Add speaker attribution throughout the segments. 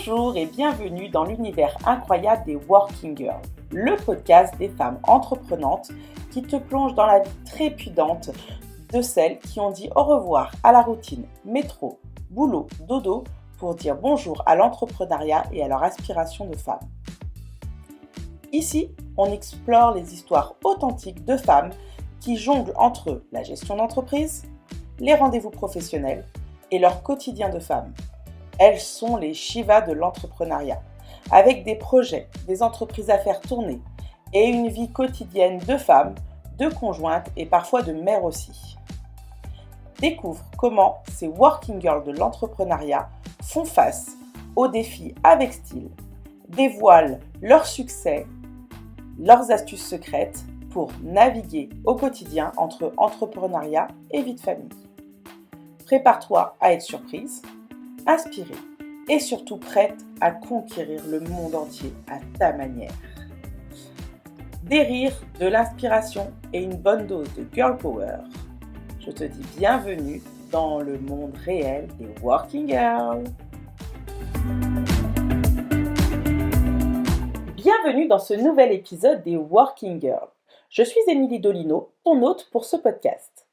Speaker 1: Bonjour et bienvenue dans l'univers incroyable des Working Girls, le podcast des femmes entreprenantes qui te plonge dans la vie trépidante de celles qui ont dit au revoir à la routine métro, boulot, dodo pour dire bonjour à l'entrepreneuriat et à leur aspiration de femmes. Ici, on explore les histoires authentiques de femmes qui jonglent entre la gestion d'entreprise, les rendez-vous professionnels et leur quotidien de femme. Elles sont les Shivas de l'entrepreneuriat, avec des projets, des entreprises à faire tourner et une vie quotidienne de femme, de conjointe et parfois de mère aussi. Découvre comment ces working girls de l'entrepreneuriat font face aux défis avec style, dévoilent leurs succès, leurs astuces secrètes pour naviguer au quotidien entre entrepreneuriat et vie de famille. Prépare-toi à être surprise, inspirée et surtout prête à conquérir le monde entier à ta manière. Des rires, de l'inspiration et une bonne dose de girl power. Je te dis bienvenue dans le monde réel des Working Girls. Bienvenue dans ce nouvel épisode des Working Girls. Je suis Émilie Dolino, ton hôte pour ce podcast.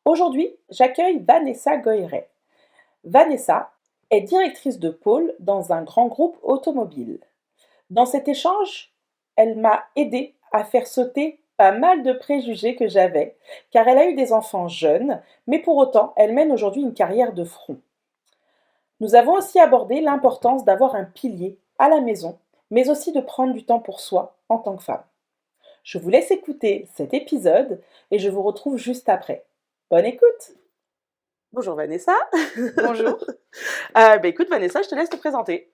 Speaker 1: Aujourd'hui, j'accueille Vanessa Goyret. Vanessa est directrice de pôle dans un grand groupe automobile. Dans cet échange, elle m'a aidée à faire sauter pas mal de préjugés que j'avais, car elle a eu des enfants jeunes, mais pour autant, elle mène aujourd'hui une carrière de front. Nous avons aussi abordé l'importance d'avoir un pilier à la maison, mais aussi de prendre du temps pour soi en tant que femme. Je vous laisse écouter cet épisode et je vous retrouve juste après. Bonne écoute! Bonjour Vanessa.
Speaker 2: Bonjour.
Speaker 1: Écoute Vanessa, je te laisse te présenter.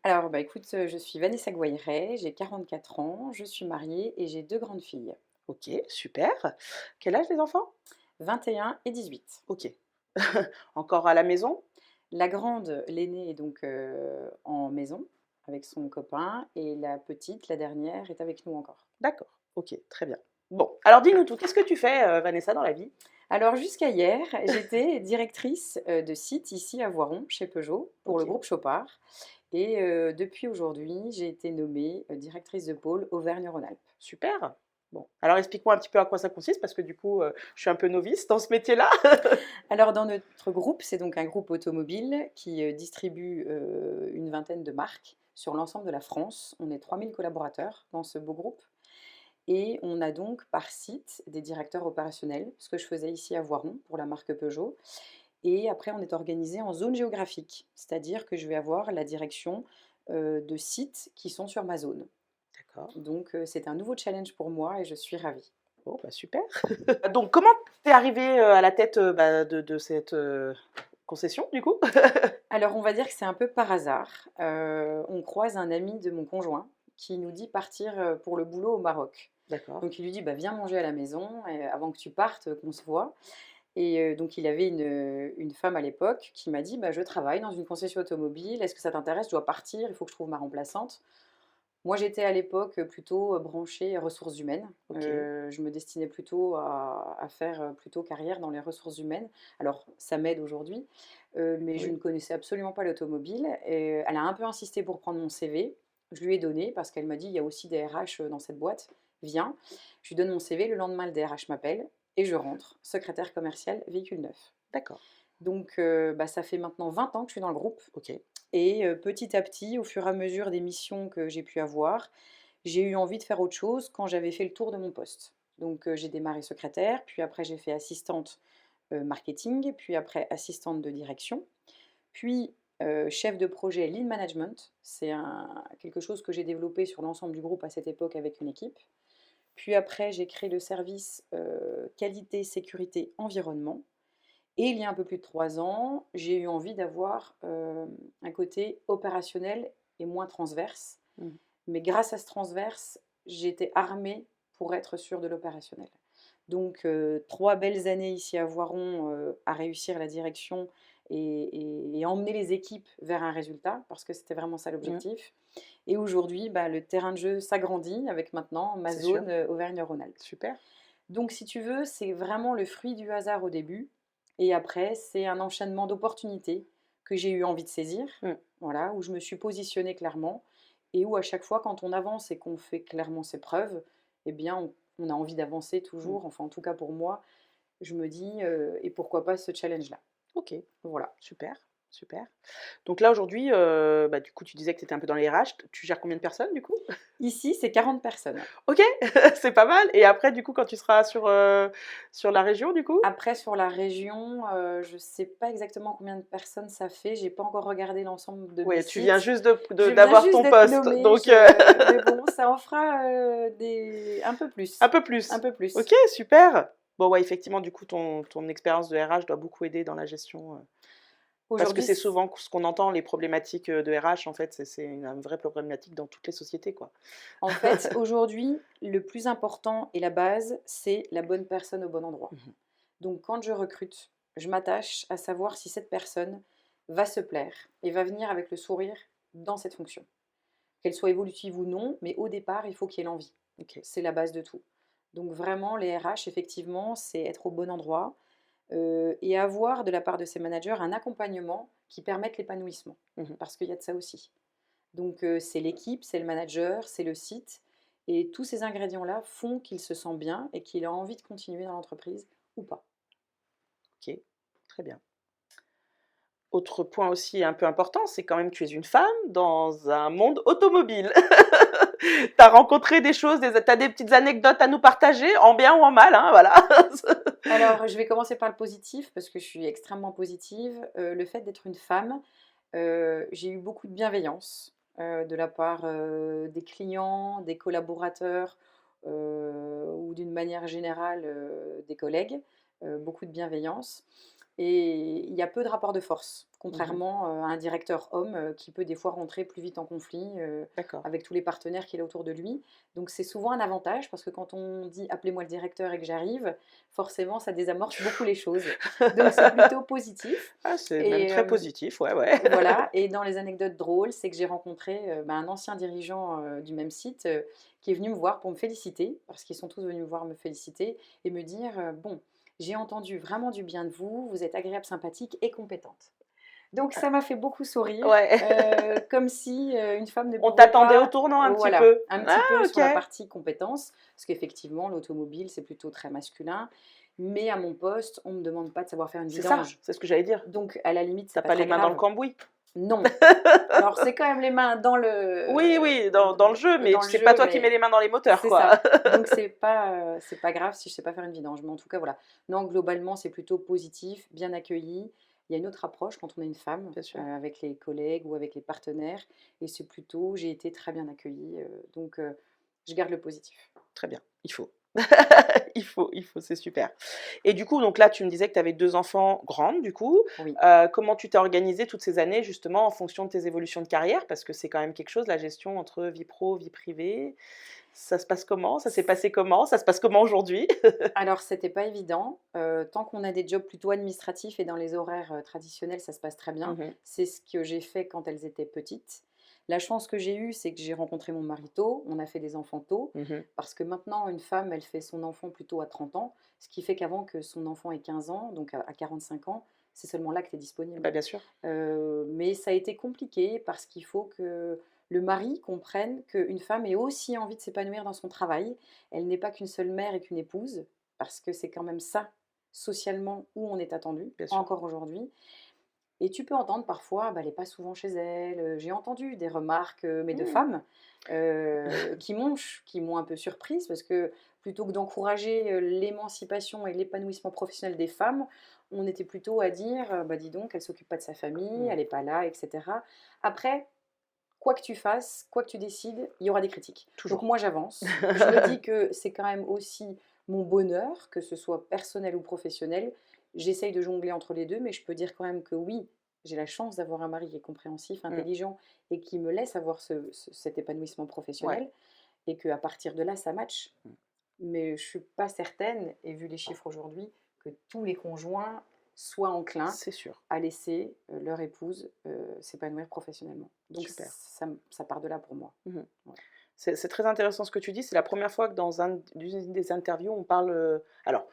Speaker 2: Alors, écoute, je suis Vanessa Goyret, j'ai 44 ans, je suis mariée et j'ai 2 grandes filles,
Speaker 1: Ok, super. Quel âge les enfants?
Speaker 2: 21 et 18.
Speaker 1: Ok. Encore à la maison?
Speaker 2: La grande, l'aînée, est donc en maison avec son copain et la petite, la dernière, est avec nous encore.
Speaker 1: D'accord, ok, très bien. Bon, alors dis-nous tout, qu'est-ce que tu fais Vanessa dans la vie?
Speaker 2: Alors, jusqu'à hier, j'étais directrice de site ici à Voiron, chez Peugeot, pour le
Speaker 1: Ok.
Speaker 2: groupe Chopard. Et depuis aujourd'hui, j'ai été nommée directrice de pôle Auvergne-Rhône-Alpes.
Speaker 1: Super. Bon, alors explique-moi un petit peu à quoi ça consiste, parce que du coup, je suis un peu novice dans ce métier-là.
Speaker 2: Alors dans notre groupe, c'est donc un groupe automobile qui distribue une vingtaine de marques sur l'ensemble de la France. On est 3000 collaborateurs dans ce beau groupe. Et on a donc par site des directeurs opérationnels, ce que je faisais ici à Voiron pour la marque Peugeot. Et après, on est organisé en zone géographique, c'est-à-dire que je vais avoir la direction de sites qui sont sur ma zone.
Speaker 1: D'accord.
Speaker 2: Donc c'est un nouveau challenge pour moi et je suis ravie.
Speaker 1: Bon, super. Donc, comment t'es arrivée à la tête de cette concession, du coup?
Speaker 2: Alors, on va dire que c'est un peu par hasard. On croise un ami de mon conjoint qui nous dit partir pour le boulot au Maroc.
Speaker 1: D'accord.
Speaker 2: Donc, il lui dit viens manger à la maison avant que tu partes, qu'on se voit. Et donc, il avait une femme à l'époque qui m'a dit je travaille dans une concession automobile, est-ce que ça t'intéresse? Je dois partir, il faut que je trouve ma remplaçante. Moi, j'étais à l'époque plutôt branchée ressources humaines.
Speaker 1: Ok.
Speaker 2: Je me destinais plutôt à faire plutôt carrière dans les ressources humaines. Alors, ça m'aide aujourd'hui, mais je
Speaker 1: Oui.
Speaker 2: ne connaissais absolument pas l'automobile. Et elle a un peu insisté pour prendre mon CV. Je lui ai donné parce qu'elle m'a dit il y a aussi des RH dans cette boîte. Viens. Je lui donne mon CV. Le lendemain, le DRH m'appelle et je rentre. Secrétaire commercial, véhicule neuf.
Speaker 1: D'accord.
Speaker 2: Donc, ça fait maintenant 20 ans que je suis dans le groupe.
Speaker 1: Ok.
Speaker 2: Et petit à petit, au fur et à mesure des missions que j'ai pu avoir, j'ai eu envie de faire autre chose quand j'avais fait le tour de mon poste. Donc j'ai démarré secrétaire, puis après j'ai fait assistante marketing, puis après assistante de direction, puis chef de projet lean management. C'est quelque chose que j'ai développé sur l'ensemble du groupe à cette époque avec une équipe. Puis après j'ai créé le service qualité, sécurité, environnement. Et il y a un peu plus de 3 ans, j'ai eu envie d'avoir un côté opérationnel et moins transverse.
Speaker 1: Mhm.
Speaker 2: Mais grâce à ce transverse, j'ai été armée pour être sûre de l'opérationnel. Donc 3 belles années ici à Voiron à réussir la direction et emmener les équipes vers un résultat, parce que c'était vraiment ça l'objectif. Et aujourd'hui, le terrain de jeu s'agrandit avec maintenant ma
Speaker 1: C'est sûr.
Speaker 2: zone Auvergne-Rhône-Alpes.
Speaker 1: Super.
Speaker 2: Donc si tu veux, c'est vraiment le fruit du hasard au début. Et après, c'est un enchaînement d'opportunités que j'ai eu envie de saisir,
Speaker 1: Mmh.
Speaker 2: voilà, où je me suis positionnée clairement et où à chaque fois quand on avance et qu'on fait clairement ses preuves, eh bien on a envie d'avancer
Speaker 1: Mmh.
Speaker 2: toujours, enfin en tout cas pour moi, je me dis, «Et pourquoi pas ce challenge-là?»
Speaker 1: OK,
Speaker 2: Voilà.
Speaker 1: super, super. Donc là, aujourd'hui, bah, du coup, tu disais que tu étais un peu dans les RH. Tu gères combien de personnes, du coup?
Speaker 2: Ici, c'est 40 personnes.
Speaker 1: OK, c'est pas mal et après, du coup, quand tu seras sur la région, du coup?
Speaker 2: Après sur la région, je sais pas exactement combien de personnes ça fait, j'ai pas encore regardé l'ensemble de mes
Speaker 1: Ouais, tu viens
Speaker 2: sites.
Speaker 1: juste
Speaker 2: Je viens
Speaker 1: d'avoir
Speaker 2: juste
Speaker 1: ton
Speaker 2: d'être
Speaker 1: poste,
Speaker 2: nommée,
Speaker 1: donc
Speaker 2: mais bon, ça en fera, un peu
Speaker 1: un
Speaker 2: plus,
Speaker 1: peu
Speaker 2: un
Speaker 1: plus.
Speaker 2: peu plus.
Speaker 1: OK, super. Bon, ouais, effectivement, du coup, ton expérience de RH doit beaucoup aider dans la gestion, parce que
Speaker 2: Aujourd'hui
Speaker 1: c'est souvent ce qu'on entend, les problématiques, de RH, en fait, c'est une vraie problématique dans toutes les sociétés, quoi.
Speaker 2: En fait, aujourd'hui, le plus important et la base, c'est la bonne personne au bon endroit.
Speaker 1: Mmh.
Speaker 2: Donc quand je recrute, je m'attache à savoir si cette personne va se plaire et va venir avec le sourire dans cette fonction. Qu'elle soit évolutive ou non, mais au départ, il faut qu'il y ait l'envie.
Speaker 1: OK.
Speaker 2: C'est la base de tout. Donc vraiment, les RH, effectivement, c'est être au bon endroit et avoir de la part de ses managers un accompagnement qui permette l'épanouissement.
Speaker 1: Mmh.
Speaker 2: Parce qu'il y a de ça aussi. Donc c'est l'équipe, c'est le manager, c'est le site. Et tous ces ingrédients-là font qu'il se sent bien et qu'il a envie de continuer dans l'entreprise ou pas.
Speaker 1: OK, très bien. Autre point aussi un peu important, c'est quand même que tu es une femme dans un monde automobile. Tu as rencontré des choses, tu as des petites anecdotes à nous partager, en bien ou en mal, hein, voilà.
Speaker 2: Alors, je vais commencer par le positif parce que je suis extrêmement positive. Le fait d'être une femme, j'ai eu beaucoup de bienveillance, de la part, des clients, des collaborateurs, ou d'une manière générale, des collègues. Beaucoup de bienveillance et il y a peu de rapports de force,
Speaker 1: Mmh.
Speaker 2: contrairement, à un directeur homme, qui peut des fois rentrer plus vite en conflit,
Speaker 1: D'accord.
Speaker 2: avec tous les partenaires qu'il a autour de lui. Donc c'est souvent un avantage parce que quand on dit: «Appelez-moi le directeur» et que j'arrive, forcément ça désamorce beaucoup les choses. Donc c'est plutôt positif
Speaker 1: Ah, c'est même
Speaker 2: et
Speaker 1: très positif, ouais, ouais.
Speaker 2: voilà. Et dans les anecdotes drôles, c'est que j'ai rencontré, un ancien dirigeant, du même site, qui est venu me voir pour me féliciter, parce qu'ils sont tous venus me voir me féliciter et me dire, «Bon, j'ai entendu vraiment du bien de vous, vous êtes agréable, sympathique et compétente». Donc ça m'a fait beaucoup sourire,
Speaker 1: Ouais.
Speaker 2: comme si, une femme ne
Speaker 1: On
Speaker 2: pouvait
Speaker 1: t'attendait au
Speaker 2: pas
Speaker 1: tournant un petit
Speaker 2: voilà,
Speaker 1: peu.
Speaker 2: un
Speaker 1: Ah,
Speaker 2: petit peu
Speaker 1: OK.
Speaker 2: sur la partie compétences, parce qu'effectivement l'automobile, c'est plutôt très masculin, mais à mon poste, on ne me demande pas de savoir faire une
Speaker 1: C'est ça,
Speaker 2: vidange.
Speaker 1: c'est ce que j'allais dire.
Speaker 2: Donc à la limite,
Speaker 1: Tu
Speaker 2: c'est
Speaker 1: as
Speaker 2: pas
Speaker 1: pas les
Speaker 2: très
Speaker 1: mains dans le
Speaker 2: grave.
Speaker 1: cambouis.
Speaker 2: Non. Alors c'est quand même les mains dans
Speaker 1: Oui,
Speaker 2: le
Speaker 1: oui, dans le jeu, mais
Speaker 2: dans le
Speaker 1: c'est pas
Speaker 2: jeu,
Speaker 1: toi qui mets
Speaker 2: mais
Speaker 1: les mains dans les moteurs,
Speaker 2: c'est
Speaker 1: quoi.
Speaker 2: ça. Donc c'est pas grave si je sais pas faire une vidange, mais en tout cas, voilà. Non, globalement, c'est plutôt positif, bien accueilli. Il y a une autre approche quand on est une femme,
Speaker 1: Bien sûr.
Speaker 2: avec les collègues ou avec les partenaires et c'est plutôt j'ai été très bien accueillie, donc je garde le positif.
Speaker 1: Très bien, il faut. Il faut, c'est super. Et du coup, donc là, tu me disais que tu avais 2 enfants grandes, du coup.
Speaker 2: Oui.
Speaker 1: Comment tu t'es organisée toutes ces années, justement, en fonction de tes évolutions de carrière? Parce que c'est quand même quelque chose, la gestion entre vie pro, vie privée. Ça se passe comment? Ça s'est passé comment? Ça se passe comment aujourd'hui?
Speaker 2: Alors c'était pas évident, tant qu'on a des jobs plutôt administratifs et dans les horaires, traditionnels, ça se passe très bien.
Speaker 1: Mmh.
Speaker 2: C'est ce que j'ai fait quand elles étaient petites. La chance que j'ai eue, c'est que j'ai rencontré mon mari tôt, on a fait des enfants tôt,
Speaker 1: Mmh.
Speaker 2: parce que maintenant une femme, elle fait son enfant plutôt à 30 ans, ce qui fait qu'avant que son enfant ait 15 ans, donc à 45 ans, c'est seulement là que tu es disponible.
Speaker 1: Bah, bien sûr.
Speaker 2: Mais ça a été compliqué parce qu'il faut que le mari comprenne qu'une femme ait aussi envie de s'épanouir dans son travail. Elle n'est pas qu'une seule mère et qu'une épouse, parce que c'est quand même ça, socialement, où on est attendu,
Speaker 1: Bien sûr.
Speaker 2: encore aujourd'hui. Et tu peux entendre parfois, bah, elle n'est pas souvent chez elle. J'ai entendu des remarques, mais de
Speaker 1: Mmh.
Speaker 2: femmes, qui m'ont un peu surprise parce que plutôt que d'encourager l'émancipation et l'épanouissement professionnel des femmes, on était plutôt à dire, bah dis donc, elle s'occupe pas de sa famille,
Speaker 1: Mmh.
Speaker 2: elle n'est pas là, etc. Après, quoi que tu fasses, quoi que tu décides, il y aura des critiques. Donc
Speaker 1: Toujours.
Speaker 2: moi j'avance. Je me dis que c'est quand même aussi mon bonheur, que ce soit personnel ou professionnel. J'essaye de jongler entre les deux, mais je peux dire quand même que oui, j'ai la chance d'avoir un mari qui est compréhensif,
Speaker 1: Mmh.
Speaker 2: intelligent et qui me laisse avoir cet épanouissement
Speaker 1: Ouais.
Speaker 2: professionnel et qu'à partir de là, ça match.
Speaker 1: Mmh.
Speaker 2: Mais je ne suis pas certaine, et vu les chiffres aujourd'hui, que tous les conjoints soient enclins
Speaker 1: C'est sûr.
Speaker 2: à laisser leur épouse s'épanouir professionnellement. Donc
Speaker 1: Super.
Speaker 2: ça part de là pour moi.
Speaker 1: Mmh.
Speaker 2: Ouais.
Speaker 1: C'est très intéressant ce que tu dis. C'est la première fois que dans une des interviews, on parle. Alors,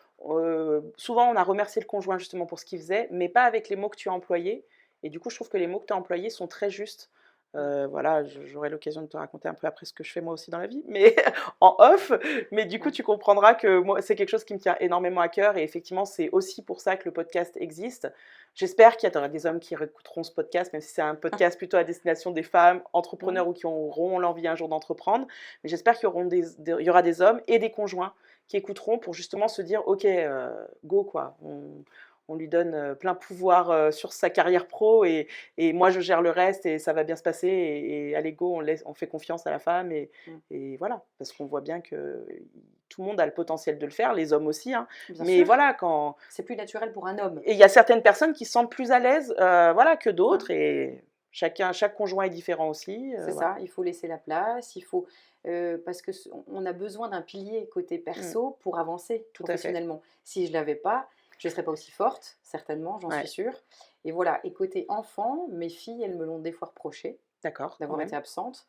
Speaker 1: souvent, on a remercié le conjoint justement pour ce qu'il faisait, mais pas avec les mots que tu as employés. Et du coup, je trouve que les mots que tu as employés sont très justes. Voilà, j'aurai l'occasion de te raconter un peu après ce que je fais moi aussi dans la vie, mais en off. Mais du coup,
Speaker 2: Ouais.
Speaker 1: tu comprendras que moi, c'est quelque chose qui me tient énormément à cœur. Et effectivement, c'est aussi pour ça que le podcast existe. J'espère qu'il y aura des hommes qui écouteront ce podcast, même si c'est un podcast plutôt à destination des femmes entrepreneurs
Speaker 2: Ouais.
Speaker 1: ou qui auront l'envie un jour d'entreprendre. Mais j'espère il y aura des hommes et des conjoints qui écouteront pour justement se dire, ok, go quoi. On lui donne plein pouvoir sur sa carrière pro et moi je gère le reste et ça va bien se passer et allez go, on fait confiance à la femme
Speaker 2: Mm.
Speaker 1: et voilà, parce qu'on voit bien que tout le monde a le potentiel de le faire, les hommes aussi, hein.
Speaker 2: Bien
Speaker 1: Mais
Speaker 2: sûr,
Speaker 1: voilà, quand
Speaker 2: c'est plus naturel pour un homme.
Speaker 1: et il y a certaines personnes qui se sentent plus à l'aise voilà, que
Speaker 2: Ouais.
Speaker 1: d'autres et chaque conjoint est différent aussi,
Speaker 2: C'est
Speaker 1: voilà.
Speaker 2: ça, il faut laisser la place, il faut parce que on a besoin d'un pilier côté
Speaker 1: Mm,
Speaker 2: perso pour avancer
Speaker 1: tout à fait.
Speaker 2: professionnellement. Si je l'avais pas, je ne serais pas aussi forte, certainement, j'en suis
Speaker 1: Ouais,
Speaker 2: sûre. Et voilà. Et côté enfant, mes filles, elles me l'ont des fois reproché
Speaker 1: d'accord, quand
Speaker 2: d'avoir
Speaker 1: même.
Speaker 2: été absente.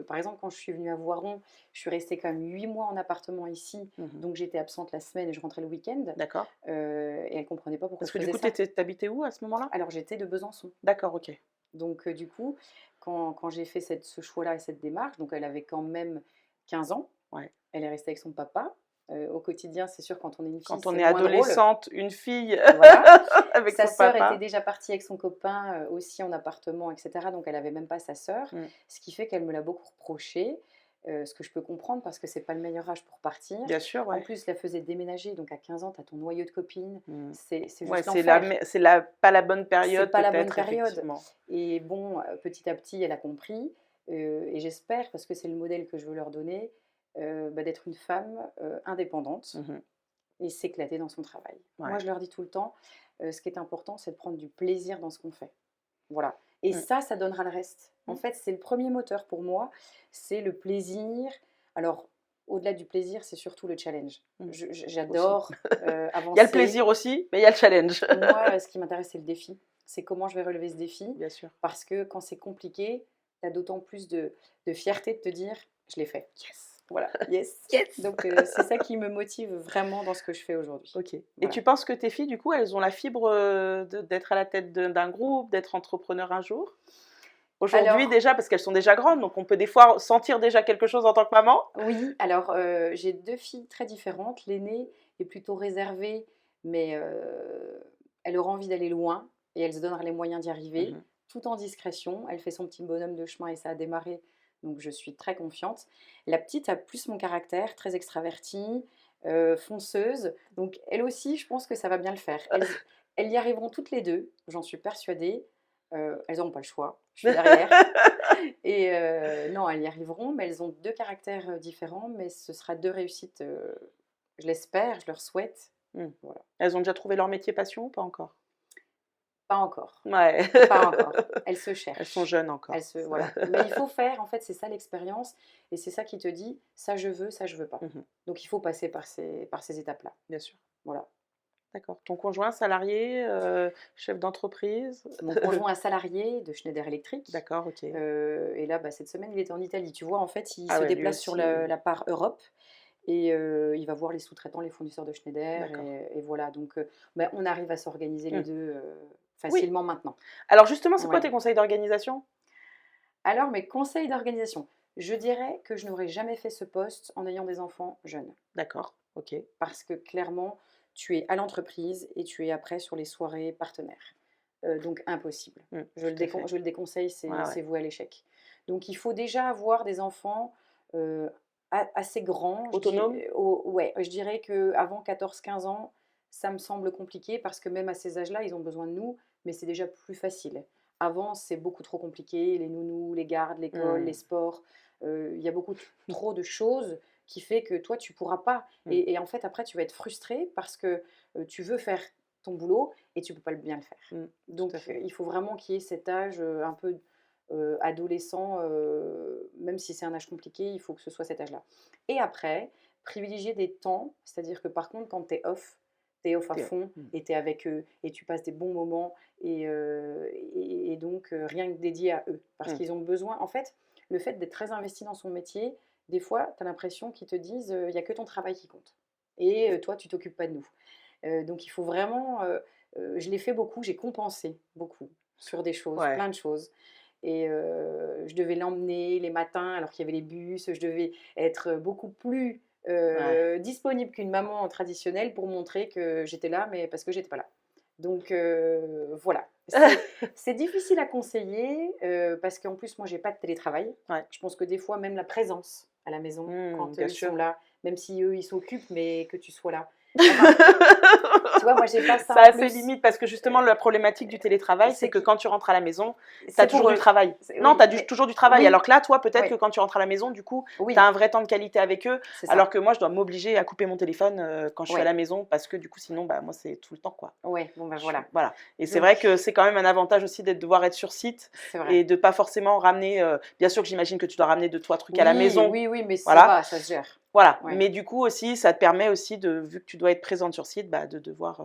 Speaker 2: Par exemple, quand je suis venue à Voiron, je suis restée quand même 8 mois en appartement ici,
Speaker 1: Mhm.
Speaker 2: donc j'étais absente la semaine et je rentrais le week-end.
Speaker 1: D'accord.
Speaker 2: Et elles ne comprenaient pas pourquoi
Speaker 1: Parce
Speaker 2: je
Speaker 1: que du
Speaker 2: faisais
Speaker 1: coup,
Speaker 2: ça.
Speaker 1: t'habitais où à ce moment-là?
Speaker 2: Alors j'étais de Besançon.
Speaker 1: D'accord, ok.
Speaker 2: Donc, du coup, quand j'ai fait ce choix-là et cette démarche, donc elle avait quand même 15 ans,
Speaker 1: Ouais.
Speaker 2: elle est restée avec son papa. Au quotidien, c'est sûr, quand on est une fille,
Speaker 1: Quand on
Speaker 2: c'est
Speaker 1: est
Speaker 2: moins drôle.
Speaker 1: adolescente, une fille
Speaker 2: Voilà.
Speaker 1: avec
Speaker 2: Sa
Speaker 1: son
Speaker 2: sœur était
Speaker 1: papa.
Speaker 2: déjà partie avec son copain aussi en appartement, etc. Donc, elle avait même pas sa sœur.
Speaker 1: Mm.
Speaker 2: Ce qui fait qu'elle me l'a beaucoup reproché. Ce que je peux comprendre parce que c'est pas le meilleur âge pour partir.
Speaker 1: Bien sûr,
Speaker 2: En
Speaker 1: ouais.
Speaker 2: plus, la faisait déménager. Donc, à 15 ans, tu as ton noyau de copine.
Speaker 1: Mm.
Speaker 2: C'est
Speaker 1: Ouais,
Speaker 2: juste l'enfer.
Speaker 1: pas la bonne
Speaker 2: C'est
Speaker 1: période
Speaker 2: pas la bonne
Speaker 1: peut-être,
Speaker 2: période.
Speaker 1: effectivement.
Speaker 2: Et bon, petit à petit, elle a compris, et j'espère, parce que c'est le modèle que je veux leur donner, d'être une femme, indépendante
Speaker 1: Mhm.
Speaker 2: et s'éclater dans son travail. Moi,
Speaker 1: Ouais.
Speaker 2: je leur dis tout le temps, ce qui est important, c'est de prendre du plaisir dans ce qu'on fait. Voilà. Et
Speaker 1: Mm.
Speaker 2: ça donnera le reste. En
Speaker 1: Mm.
Speaker 2: fait, c'est le premier moteur pour moi, c'est le plaisir. Alors, au-delà du plaisir, c'est surtout le challenge.
Speaker 1: Mm. Aussi.
Speaker 2: J'adore,
Speaker 1: Il y a le
Speaker 2: avancer.
Speaker 1: plaisir aussi, mais il y a le challenge.
Speaker 2: Moi, ce qui m'intéresse, c'est le défi. C'est comment je vais relever ce défi.
Speaker 1: Bien sûr.
Speaker 2: Parce que quand c'est compliqué, tu as d'autant plus de fierté de te dire, je l'ai fait.
Speaker 1: Yes.
Speaker 2: Voilà, yes.
Speaker 1: Yes.
Speaker 2: Donc, c'est ça qui me motive vraiment dans ce que je fais aujourd'hui.
Speaker 1: Ok. Et
Speaker 2: Voilà.
Speaker 1: tu penses que tes filles, du coup, elles ont la fibre d'être à la tête d'un groupe, d'être entrepreneur un jour? Aujourd'hui
Speaker 2: Alors,
Speaker 1: déjà, parce qu'elles sont déjà grandes, donc on peut des fois sentir déjà quelque chose en tant que maman.
Speaker 2: oui, alors j'ai 2 filles très différentes. L'aînée est plutôt réservée, mais elle aura envie d'aller loin et elle se donnera les moyens d'y arriver,
Speaker 1: Mhm.
Speaker 2: tout en discrétion. Elle fait son petit bonhomme de chemin et ça a démarré, donc je suis très confiante. La petite a plus mon caractère, très extravertie, fonceuse, donc elle aussi, je pense que ça va bien le faire. Elles y arriveront toutes les 2, j'en suis persuadée. Elles n'auront pas le choix, je suis derrière. Et non, elles y arriveront, mais elles ont 2 caractères, différents, mais ce sera 2 réussites, je l'espère, je leur souhaite.
Speaker 1: Mm.
Speaker 2: Voilà.
Speaker 1: Elles ont déjà trouvé leur métier passion ou pas encore?
Speaker 2: Pas encore,
Speaker 1: Ouais.
Speaker 2: pas encore. Elles se
Speaker 1: Elles sont
Speaker 2: cherchent.
Speaker 1: jeunes encore.
Speaker 2: Voilà. Mais il faut faire, en fait, c'est ça l'expérience et c'est ça qui te dit: «Ça je veux, ça je veux pas».
Speaker 1: Mhm.
Speaker 2: Donc il faut passer par ces étapes-là.
Speaker 1: Bien sûr.
Speaker 2: Voilà.
Speaker 1: D'accord. Ton conjoint salarié, chef d'entreprise?
Speaker 2: Mon conjoint est salarié de Schneider Electric,
Speaker 1: D'accord, ok.
Speaker 2: et là, bah, cette semaine, il était en Italie. Tu vois, en fait, il
Speaker 1: Ah
Speaker 2: se
Speaker 1: ouais, lui
Speaker 2: déplace sur
Speaker 1: aussi.
Speaker 2: la part Europe. Et il va voir les sous-traitants, les fournisseurs de Schneider
Speaker 1: D'accord.
Speaker 2: et voilà donc bah, on arrive à s'organiser les
Speaker 1: Mm.
Speaker 2: 2
Speaker 1: Oui.
Speaker 2: facilement maintenant.
Speaker 1: Alors justement, c'est quoi tes
Speaker 2: Ouais.
Speaker 1: conseils d'organisation?
Speaker 2: Alors mes conseils d'organisation, je dirais que je n'aurais jamais fait ce poste en ayant des enfants jeunes.
Speaker 1: D'accord, ok.
Speaker 2: Parce que clairement, tu es à l'entreprise et tu es après sur les soirées partenaires. Donc impossible.
Speaker 1: Mm, tout à fait.
Speaker 2: Je le déconseille,
Speaker 1: Ouais,
Speaker 2: c'est
Speaker 1: ouais.
Speaker 2: voué à l'échec. Donc il faut déjà avoir des enfants, assez grands.
Speaker 1: Autonome?
Speaker 2: Ouais, je dirais qu'avant 14-15 ans, ça me semble compliqué parce que même à ces âges-là, ils ont besoin de nous, mais c'est déjà plus facile. Avant, c'est beaucoup trop compliqué, les nounous, les gardes, l'école, les
Speaker 1: Mm,
Speaker 2: sports, il y a beaucoup trop de choses qui fait que toi, tu pourras pas
Speaker 1: mm,
Speaker 2: et en fait, après, tu vas être frustré parce que, tu veux faire ton boulot et tu peux pas bien le faire.
Speaker 1: mm, tout à
Speaker 2: Donc
Speaker 1: fait.
Speaker 2: il faut vraiment qu'il y ait cet âge, un peu, adolescent, même si c'est un âge compliqué, il faut que ce soit cet âge-là. Et après, privilégier des temps, c'est-à-dire que par contre, quand tu es off à fond
Speaker 1: Mm,
Speaker 2: et tu es avec eux et tu passes des bons moments et donc rien que dédié à eux. Parce
Speaker 1: mm.
Speaker 2: qu'ils ont besoin en fait, le fait d'être très investi dans son métier, des fois, tu as l'impression qu'ils te disent, «Il y a que ton travail qui compte et toi, tu t'occupes pas de nous». Donc il faut vraiment, je l'ai fait beaucoup, j'ai compensé beaucoup sur des choses,
Speaker 1: Ouais,
Speaker 2: plein de choses. Et je devais l'emmener les matins alors qu'il y avait les bus, je devais être beaucoup plus
Speaker 1: ouais.
Speaker 2: disponible qu'une maman traditionnelle pour montrer que j'étais là, mais parce que j'étais pas là. Donc voilà, c'est difficile à conseiller parce qu'en plus moi j'ai pas de télétravail.
Speaker 1: Ouais.
Speaker 2: Je pense que des fois même la présence à la maison quand
Speaker 1: Bien
Speaker 2: ils sont
Speaker 1: sûr.
Speaker 2: là, même si eux ils s'occupent, mais que tu sois là. Enfin, tu vois, moi j'ai pas ça
Speaker 1: Ça
Speaker 2: en
Speaker 1: a ses
Speaker 2: plus.
Speaker 1: limites parce que justement la problématique du télétravail, c'est
Speaker 2: C'est
Speaker 1: que
Speaker 2: que
Speaker 1: quand tu rentres à la maison, tu as
Speaker 2: c'est
Speaker 1: toujours
Speaker 2: pour
Speaker 1: du
Speaker 2: eux.
Speaker 1: travail. Non, tu
Speaker 2: Oui,
Speaker 1: as
Speaker 2: mais
Speaker 1: toujours du travail. Alors
Speaker 2: oui,
Speaker 1: que là, toi, peut-être
Speaker 2: oui,
Speaker 1: que quand tu rentres à la maison, du coup, tu as
Speaker 2: oui,
Speaker 1: un vrai temps de qualité avec eux.
Speaker 2: c'est
Speaker 1: Alors
Speaker 2: ça.
Speaker 1: que moi, je dois m'obliger à couper mon téléphone quand je suis à
Speaker 2: Ouais,
Speaker 1: la maison parce que du coup, sinon, bah, moi, c'est tout le temps, quoi.
Speaker 2: ouais, bon ben voilà.
Speaker 1: Voilà. Et c'est vrai
Speaker 2: Donc,
Speaker 1: que c'est quand même un avantage aussi d'être devoir être sur site
Speaker 2: c'est vrai.
Speaker 1: et de pas forcément ramener. Bien sûr que j'imagine que tu dois ramener deux, trois trucs à la
Speaker 2: Oui,
Speaker 1: maison.
Speaker 2: oui, oui, mais ça
Speaker 1: Voilà.
Speaker 2: va, ça se gère.
Speaker 1: Voilà.
Speaker 2: Ouais,
Speaker 1: Mais du coup aussi, ça te permet aussi de, vu que tu dois être présente sur site, bah, de devoir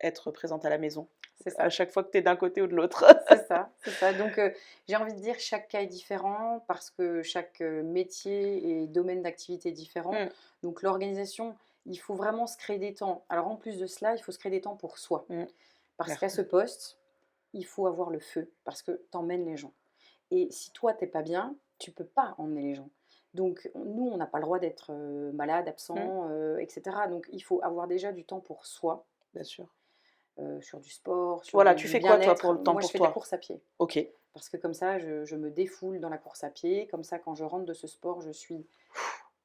Speaker 1: être présente à la maison
Speaker 2: c'est
Speaker 1: à
Speaker 2: ça.
Speaker 1: chaque fois que tu es d'un côté ou de l'autre.
Speaker 2: C'est ça, c'est ça. Donc, j'ai envie de dire, chaque cas est différent parce que chaque métier et domaine d'activité est différent.
Speaker 1: Mm,
Speaker 2: Donc, l'organisation, il faut vraiment se créer des temps. Alors, en plus de cela, il faut se créer des temps pour soi.
Speaker 1: mm.
Speaker 2: Parce qu'à
Speaker 1: Merci.
Speaker 2: ce poste, il faut avoir le feu parce que tu emmènes les gens. Et si toi, t'es pas bien, tu peux pas emmener les gens. Donc, nous, on n'a pas le droit d'être malade,
Speaker 1: Mm,
Speaker 2: absent, etc. Donc, il faut avoir déjà du temps pour soi,
Speaker 1: bien sûr.
Speaker 2: sur du sport, sur
Speaker 1: Voilà, tu
Speaker 2: du
Speaker 1: fais quoi toi pour
Speaker 2: bien-être.
Speaker 1: le temps
Speaker 2: Moi, je
Speaker 1: pour
Speaker 2: fais de la
Speaker 1: toi?
Speaker 2: course à pied.
Speaker 1: Ok.
Speaker 2: Parce que comme ça, je me défoule dans la course à pied. Comme ça, quand je rentre de ce sport, je suis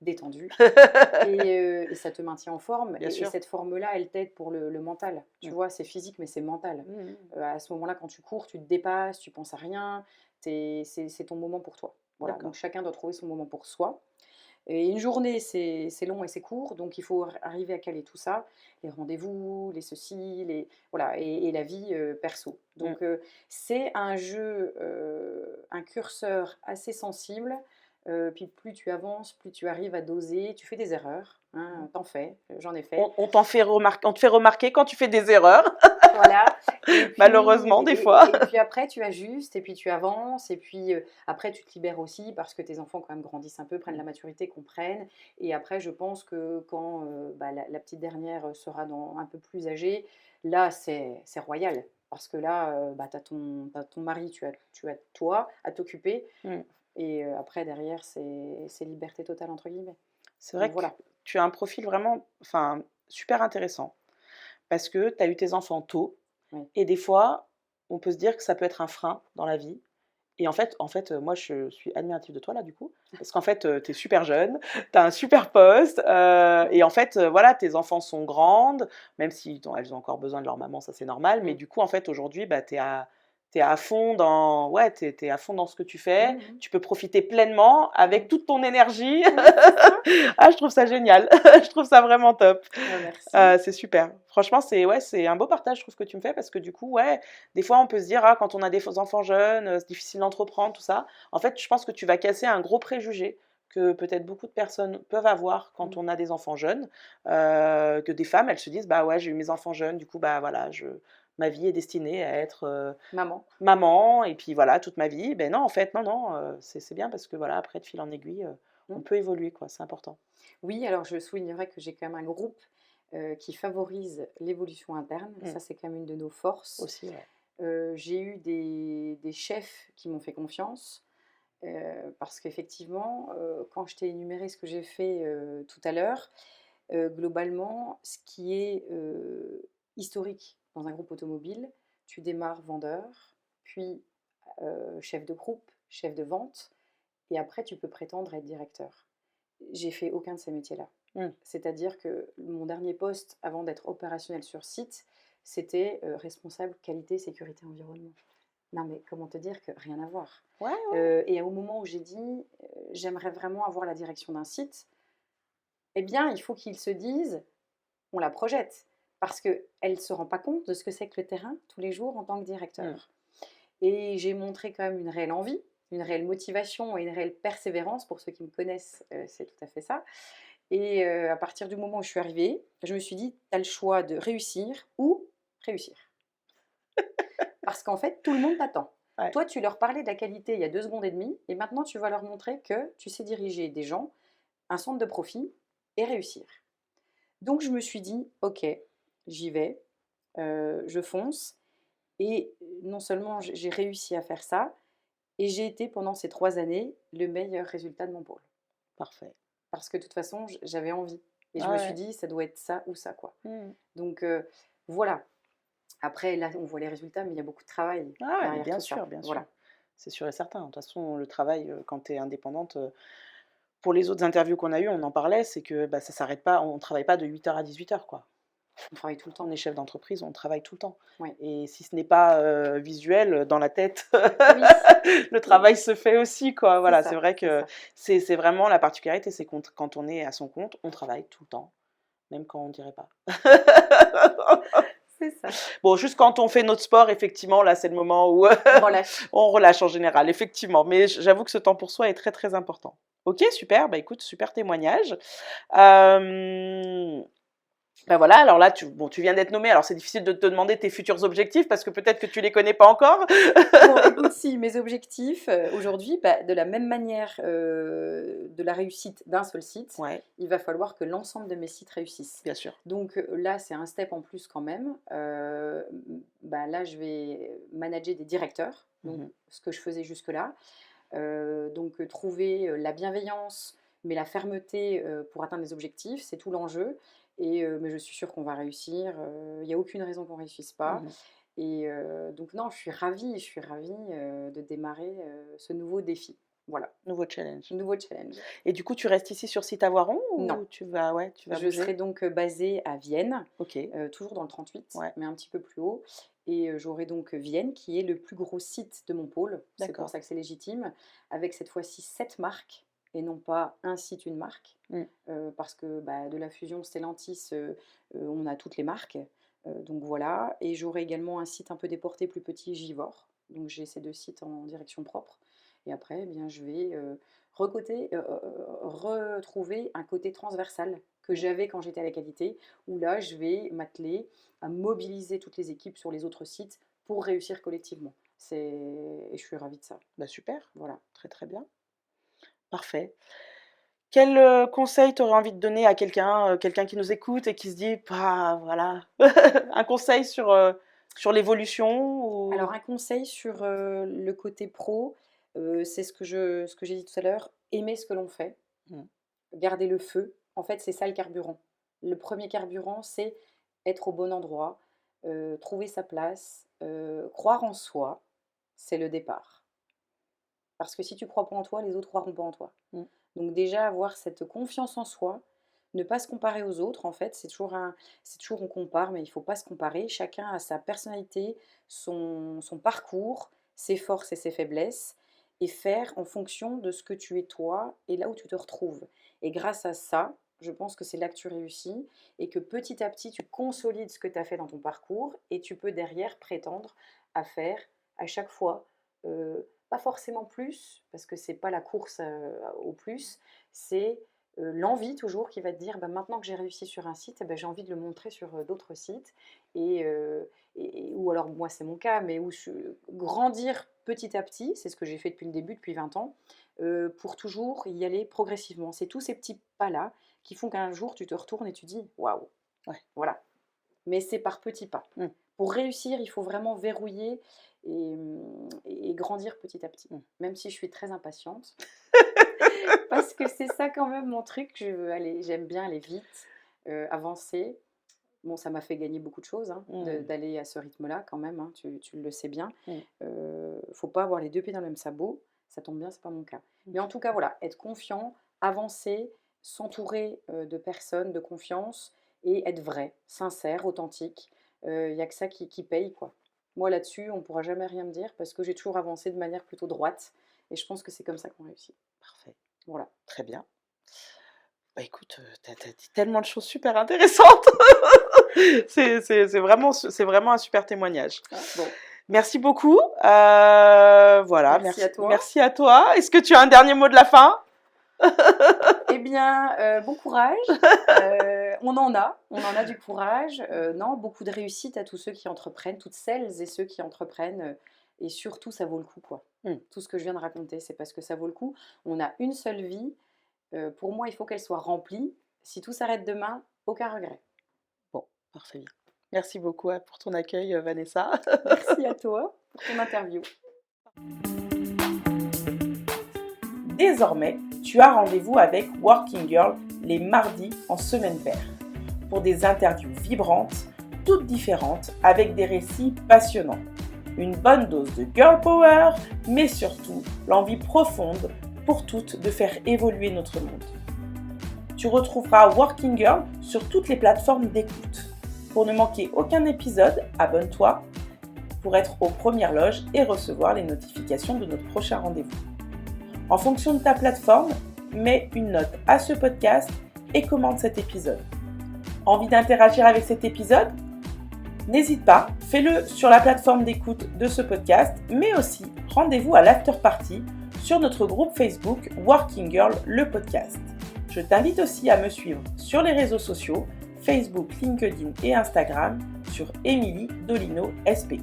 Speaker 2: détendue. Et ça te maintient en forme.
Speaker 1: Bien
Speaker 2: Et
Speaker 1: sûr.
Speaker 2: cette forme-là, elle t'aide pour le mental. Tu
Speaker 1: Mm,
Speaker 2: vois, c'est physique, mais c'est mental.
Speaker 1: mm,
Speaker 2: À ce moment-là, quand tu cours, tu te dépasses, tu penses à rien. C'est ton moment pour toi. Voilà, donc
Speaker 1: d'accord.
Speaker 2: chacun doit trouver son moment pour soi. Et une journée, c'est long et c'est court, donc il faut arriver à caler tout ça, les rendez-vous, les ceci, les voilà, et la vie perso.
Speaker 1: Mm.
Speaker 2: Donc c'est un jeu, un curseur assez sensible. Puis plus tu avances, plus tu arrives à doser. Tu fais des erreurs, hein, t'en fais, j'en ai fait.
Speaker 1: On te fait remarquer quand tu fais des erreurs,
Speaker 2: Voilà, et puis,
Speaker 1: malheureusement des fois.
Speaker 2: et puis après tu ajustes, et puis tu avances, et puis après tu te libères aussi parce que tes enfants quand même grandissent un peu, prennent la maturité, comprennent. Et après je pense que quand bah, la petite dernière sera un peu plus âgée, là c'est royal. Parce que là, bah, t'as ton mari, tu as toi à t'occuper,
Speaker 1: Mm.
Speaker 2: et après derrière c'est liberté totale entre guillemets.
Speaker 1: C'est
Speaker 2: Donc
Speaker 1: vrai que
Speaker 2: voilà.
Speaker 1: tu as un profil vraiment, enfin, super intéressant parce que tu as eu tes enfants tôt
Speaker 2: Oui.
Speaker 1: et des fois, on peut se dire que ça peut être un frein dans la vie. Et en fait, moi, je suis admirative de toi là, du coup, parce qu'en fait, tu es super jeune, tu as un super poste, et en fait, voilà, tes enfants sont grandes, même si elles ont encore besoin de leur maman, ça c'est normal, mais
Speaker 2: Mm.
Speaker 1: du coup, en fait, aujourd'hui, bah, t'es à fond dans, ouais, t'es à fond dans ce que tu fais,
Speaker 2: Mhm.
Speaker 1: tu peux profiter pleinement avec
Speaker 2: Oui,
Speaker 1: toute ton énergie.
Speaker 2: oui, c'est ça.
Speaker 1: Ah, je trouve ça génial, je trouve ça vraiment top.
Speaker 2: Bah, merci.
Speaker 1: C'est super. Franchement, c'est ouais, c'est un beau partage, je trouve, que tu me fais parce que du coup, ouais, des fois, on peut se dire, ah, quand on a des enfants jeunes, c'est difficile d'entreprendre, tout ça. En fait, je pense que tu vas casser un gros préjugé que peut-être beaucoup de personnes peuvent avoir quand
Speaker 2: Mm.
Speaker 1: on a des enfants jeunes, que des femmes, elles se disent, bah ouais, j'ai eu mes enfants jeunes, du coup, bah voilà, ma vie est destinée à être
Speaker 2: Maman.
Speaker 1: maman, et puis voilà, toute ma vie. Ben non, en fait, non, non, c'est bien parce que voilà, après, de fil en aiguille, on
Speaker 2: Mm.
Speaker 1: peut évoluer, quoi, c'est important.
Speaker 2: Oui, alors je soulignerai que j'ai quand même un groupe qui favorise l'évolution interne.
Speaker 1: Mm.
Speaker 2: Ça, c'est quand même une de nos forces.
Speaker 1: Aussi, ouais.
Speaker 2: J'ai eu des chefs qui m'ont fait confiance parce qu'effectivement, quand je t'ai énuméré ce que j'ai fait tout à l'heure, globalement, ce qui est historique dans un groupe automobile, tu démarres vendeur, puis chef de groupe, chef de vente, et après tu peux prétendre être directeur. J'ai fait aucun de ces métiers-là.
Speaker 1: Mm.
Speaker 2: C'est-à-dire que mon dernier poste, avant d'être opérationnel sur site, c'était responsable qualité, sécurité, environnement. Non mais comment te dire que rien à voir.
Speaker 1: Ouais, ouais.
Speaker 2: Et au moment où j'ai dit, j'aimerais vraiment avoir la direction d'un site, eh bien, il faut qu'ils se disent, on la projette. Parce qu'elle ne se rend pas compte de ce que c'est que le terrain tous les jours en tant que
Speaker 1: Mm.
Speaker 2: directeur. Et j'ai montré quand même une réelle envie, une réelle motivation et une réelle persévérance. Pour ceux qui me connaissent, c'est tout à fait ça. Et à partir du moment où je suis arrivée, je me suis dit: «Tu as le choix de réussir ou réussir». Parce qu'en fait, tout le monde t'attend.
Speaker 1: Ouais.
Speaker 2: Toi, tu leur parlais de la qualité il y a 2 secondes et demie et maintenant tu vas leur montrer que tu sais diriger des gens, un centre de profit et réussir. Donc je me suis dit: «OK, j'y vais, je fonce et non seulement j'ai réussi à faire ça et j'ai été pendant ces 3 années le meilleur résultat de mon pôle.
Speaker 1: Parfait.
Speaker 2: Parce que de toute façon, j'avais envie et je
Speaker 1: Ah
Speaker 2: me suis
Speaker 1: ouais.
Speaker 2: dit: «Ça doit être ça ou ça, quoi».
Speaker 1: Mmh.
Speaker 2: Donc voilà. Après là, on voit les résultats, mais il y a beaucoup de travail
Speaker 1: Ah ouais, mais
Speaker 2: derrière tout ça.
Speaker 1: bien sûr.
Speaker 2: Voilà.
Speaker 1: C'est sûr et certain. De toute façon, le travail, quand tu es indépendante, pour les autres interviews qu'on a eues, on en parlait, c'est que, bah, ça s'arrête pas, on travaille pas de 8 heures à 18 heures, quoi.
Speaker 2: On travaille tout le
Speaker 1: On
Speaker 2: temps.
Speaker 1: est chef d'entreprise, on travaille tout le temps
Speaker 2: Ouais.
Speaker 1: et si ce n'est pas, visuel, dans la tête,
Speaker 2: Oui,
Speaker 1: le
Speaker 2: oui,
Speaker 1: travail se fait aussi, quoi.
Speaker 2: c'est
Speaker 1: Voilà, c'est
Speaker 2: ça,
Speaker 1: vrai
Speaker 2: c'est
Speaker 1: que
Speaker 2: ça,
Speaker 1: c'est vraiment la particularité, c'est qu'on quand on est à son compte, on travaille tout le temps, même quand on dirait pas.
Speaker 2: c'est ça.
Speaker 1: Bon, juste quand on fait notre sport, effectivement, là, c'est le moment où
Speaker 2: On relâche.
Speaker 1: on relâche en général, effectivement. Mais j'avoue que ce temps pour soi est très, très important. OK, super. Bah, écoute, super témoignage. Hem, Bah, voilà, alors là, tu viens d'être nommée. Alors, c'est difficile de te demander tes futurs objectifs parce que peut-être que tu les connais pas encore.
Speaker 2: Bon, écoute, si, mes objectifs, aujourd'hui, bah, de la même manière, de la réussite d'un seul site,
Speaker 1: Ouais,
Speaker 2: il va falloir que l'ensemble de mes sites réussissent.
Speaker 1: bien sûr.
Speaker 2: Donc, là, c'est un step en plus quand même. Bah, là, je vais manager des directeurs, donc
Speaker 1: Mmh.
Speaker 2: ce que je faisais jusque-là. Donc, trouver, la bienveillance, mais la fermeté, pour atteindre les objectifs, c'est tout l'enjeu et mais je suis sûre qu'on va réussir, il y a aucune raison qu'on réussisse pas.
Speaker 1: Mmh.
Speaker 2: Et donc non, je suis ravie, de démarrer, ce nouveau défi. Voilà,
Speaker 1: Nouveau challenge.
Speaker 2: nouveau challenge.
Speaker 1: Et du coup, tu restes ici sur site à Voiron
Speaker 2: Non,
Speaker 1: ou tu vas
Speaker 2: je serai
Speaker 1: bouger?
Speaker 2: donc, basée à Vienne,
Speaker 1: OK,
Speaker 2: toujours dans le 38,
Speaker 1: ouais,
Speaker 2: mais un petit peu plus haut et j'aurai donc Vienne qui est le plus gros site de mon pôle. C'est pour
Speaker 1: d'accord.
Speaker 2: ça que c'est légitime, avec cette fois-ci 7 marques et non pas un site, une marque.
Speaker 1: Mmh.
Speaker 2: Parce que, bah, de la fusion Stellantis, on a toutes les marques, donc voilà et j'aurai également un site un peu déporté plus petit, Givors. Donc j'ai ces 2 sites en direction propre et après, eh bien, je vais, retrouver un côté transversal que
Speaker 1: Mmh.
Speaker 2: j'avais quand j'étais à la qualité, où là, je vais m'atteler à mobiliser toutes les équipes sur les autres sites pour réussir collectivement. Et je suis ravie de ça.
Speaker 1: Bah, super,
Speaker 2: Voilà.
Speaker 1: très, très bien. Parfait. Quel, conseil tu aurais envie de donner à quelqu'un qui nous écoute et qui se dit: «Bah, voilà». Un conseil sur l'évolution ou
Speaker 2: Alors un conseil sur, le côté pro, c'est ce que j'ai dit tout à l'heure, aimer ce que l'on fait,
Speaker 1: mmh,
Speaker 2: garder le feu. En fait, c'est ça le carburant. Le premier carburant, c'est être au bon endroit, trouver sa place, croire en soi, c'est le départ. Parce que si tu crois pas en toi, les autres croiront pas en toi.
Speaker 1: mmh,
Speaker 2: Donc déjà avoir cette confiance en soi, ne pas se comparer aux autres en fait, c'est toujours on compare, mais il faut pas se comparer. Chacun a sa personnalité, son parcours, ses forces et ses faiblesses, et faire en fonction de ce que tu es toi et là où tu te retrouves. Et grâce à ça, je pense que c'est là que tu réussis et que petit à petit, tu consolides ce que tu as fait dans ton parcours et tu peux derrière prétendre à faire à chaque fois, pas forcément plus, parce que c'est pas la course, au plus, c'est, l'envie toujours qui va te dire: «Bah, maintenant que j'ai réussi sur un site, eh bah, j'ai envie de le montrer sur, d'autres sites» et ou alors moi c'est mon cas, mais où je grandir petit à petit, c'est ce que j'ai fait depuis le début, depuis 20 ans, pour toujours y aller progressivement. C'est tous ces petits pas-là qui font qu'un jour tu te retournes et tu dis: «Waouh!»
Speaker 1: ouais,
Speaker 2: voilà. Mais c'est par petits pas.
Speaker 1: mmh,
Speaker 2: Pour réussir, il faut vraiment verrouiller et grandir petit à petit.
Speaker 1: mmh.
Speaker 2: Même si je suis très impatiente, parce que c'est ça quand même mon truc, j'aime bien aller vite, avancer. Bon, ça m'a fait gagner beaucoup de choses, hein,
Speaker 1: Mmh,
Speaker 2: d'aller à ce rythme-là quand même, hein, tu le sais bien.
Speaker 1: mmh,
Speaker 2: Faut pas avoir les 2 pieds dans le même sabot, ça tombe bien, c'est pas mon cas. Mais en tout cas, voilà, être confiant, avancer, s'entourer, de personnes de confiance et être vrai, sincère, authentique. Il y a que ça qui paye, quoi. Moi, là-dessus, on pourra jamais rien me dire parce que j'ai toujours avancé de manière plutôt droite et je pense que c'est comme ça qu'on réussit.
Speaker 1: parfait,
Speaker 2: Voilà.
Speaker 1: très bien. Bah, écoute, tu dit tellement de choses super intéressantes. C'est vraiment un super témoignage.
Speaker 2: Ah, bon,
Speaker 1: Merci beaucoup, voilà,
Speaker 2: merci à toi.
Speaker 1: merci à toi. Est-ce que tu as un dernier mot de la fin?
Speaker 2: Eh bien, bon courage, on en a du courage, non, beaucoup de réussite à tous ceux qui entreprennent, toutes celles et ceux qui entreprennent, et surtout ça vaut le coup, quoi.
Speaker 1: Mmh,
Speaker 2: Tout ce que je viens de raconter, c'est parce que ça vaut le coup. On a une seule vie, pour moi, il faut qu'elle soit remplie. Si tout s'arrête demain, aucun regret.
Speaker 1: bon, parfait, bien. Merci beaucoup pour ton accueil, Vanessa.
Speaker 2: Merci à toi pour ton interview.
Speaker 1: Désormais, tu as rendez-vous avec Working Girl les mardis en semaine paire pour des interviews vibrantes, toutes différentes, avec des récits passionnants. Une bonne dose de girl power, mais surtout l'envie profonde pour toutes de faire évoluer notre monde. Tu retrouveras Working Girl sur toutes les plateformes d'écoute. Pour ne manquer aucun épisode, abonne-toi pour être aux premières loges et recevoir les notifications de notre prochain rendez-vous. En fonction de ta plateforme, mets une note à ce podcast et commente cet épisode. Envie d'interagir avec cet épisode ? N'hésite pas, fais-le sur la plateforme d'écoute de ce podcast, mais aussi rendez-vous à l'after party sur notre groupe Facebook Working Girl le podcast. Je t'invite aussi à me suivre sur les réseaux sociaux, Facebook, LinkedIn et Instagram sur Émilie Dolino SP.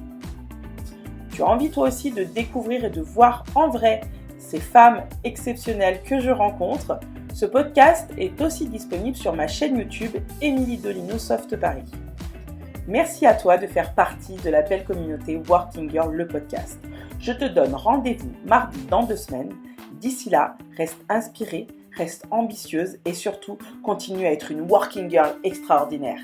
Speaker 1: Tu as envie toi aussi de découvrir et de voir en vrai ces femmes exceptionnelles que je rencontre? Ce podcast est aussi disponible sur ma chaîne YouTube Émilie Dolino Soft Paris. Merci à toi de faire partie de la belle communauté Working Girl le podcast. Je te donne rendez-vous mardi dans 2 semaines. D'ici là, reste inspirée, reste ambitieuse et surtout continue à être une Working Girl extraordinaire.